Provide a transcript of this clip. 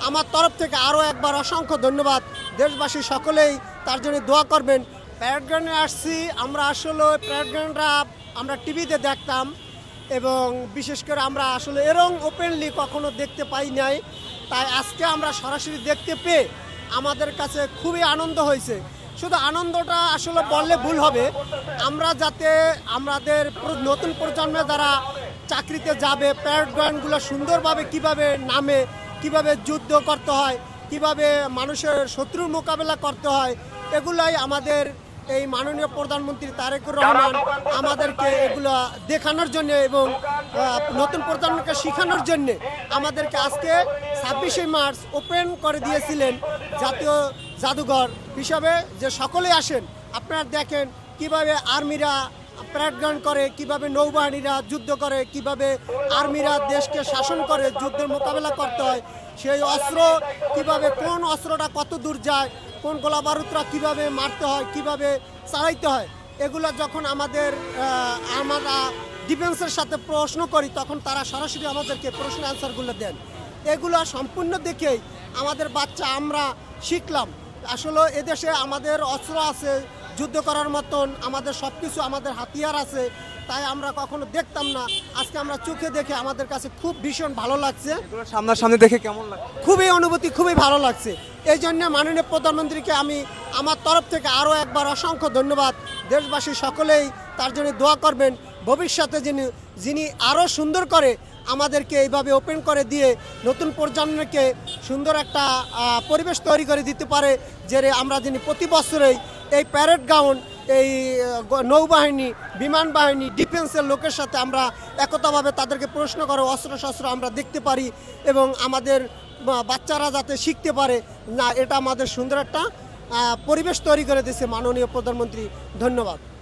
আমার তরফ থেকে আরও একবার অসংখ্য ধন্যবাদ। দেশবাসী সকলেই তার জন্য দোয়া করবেন। প্যারেড গ্রাউন্ডে আসছি, আমরা আসলে প্যারেড গ্রাউন্ডটা আমরা টিভিতে দেখতাম এবং বিশেষ করে আমরা আসলে এরকম ওপেনলি কখনো দেখতে পাই নাই। তাই আজকে আমরা সরাসরি দেখতে পেয়ে আমাদের কাছে খুবই আনন্দ হয়েছে। শুধু আনন্দটা আসলে বললে ভুল হবে, আমরা যাতে আমাদের নতুন প্রজন্মে যারা চাকরিতে যাবে, প্যারেড গ্রাউন্ডগুলো সুন্দরভাবে কিভাবে নামে, কিভাবে যুদ্ধ করতে হয়, কিভাবে মানুষের শত্রুর মোকাবেলা করতে হয়, এগুলাই আমাদের এই মাননীয় প্রধানমন্ত্রী তারেকুর রহমান আমাদেরকে এগুলো দেখানোর জন্য এবং নতুন প্রজন্মকে শেখানোর জন্য আমাদেরকে আজকে 26শে মার্চ ওপেন করে দিয়েছিলেন জাতীয় জাদুঘর হিসাবে, যে সকলেই আসেন আপনারা দেখেন কিভাবে আর্মিরা প্যারেড গ্রাউন্ড করে, কিভাবে নৌবাহিনীরা যুদ্ধ করে, কিভাবে আর্মিরা দেশকে শাসন করে, যুদ্ধের মোকাবেলা করতে হয়, সেই অস্ত্র কিভাবে, কোন অস্ত্রটা কত দূর যায়, কোন গোলা বারুদরা কীভাবে মারতে হয়, কিভাবে চালাইতে হয়, এগুলো যখন আমরা ডিফেন্সের সাথে প্রশ্ন করি তখন তারা সরাসরি আমাদেরকে প্রশ্ন অ্যান্সারগুলো দেন। এগুলো সম্পূর্ণ দেখেই আমাদের বাচ্চা আমরা শিখলাম আসলে এদেশে আমাদের অস্ত্র আছে যুদ্ধ করার মতন, আমাদের সব কিছু, আমাদের হাতিয়ার আছে। তাই আমরা কখনো দেখতাম না, আজকে আমরা চোখে দেখে আমাদের কাছে খুব ভীষণ ভালো লাগছে। সামনাসামনি দেখে কেমন লাগে? খুবই অনুভূতি, খুবই ভালো লাগছে। এই জন্য মাননীয় প্রধানমন্ত্রীকে আমি আমার তরফ থেকে আরও একবার অসংখ্য ধন্যবাদ। দেশবাসী সকলেই তার জন্য দোয়া করবেন, ভবিষ্যতে যিনি আরও সুন্দর করে আমাদেরকে এইভাবে ওপেন করে দিয়ে নতুন প্রজন্মকে সুন্দর একটা পরিবেশ তৈরি করে দিতে পারে, যে আমরা যিনি প্রতি বছরেই এই প্যারেড গ্রাউন্ড, এই নৌবাহিনী, বিমান বাহিনী, ডিফেন্সের লোকের সাথে আমরা একতাভাবে তাদেরকে প্রশ্ন করে অস্ত্র আমরা দেখতে পারি এবং আমাদের বাচ্চারা যাতে শিখতে পারে, না এটা আমাদের সুন্দর একটা পরিবেশ তৈরি করে দিয়েছে মাননীয় প্রধানমন্ত্রী। ধন্যবাদ।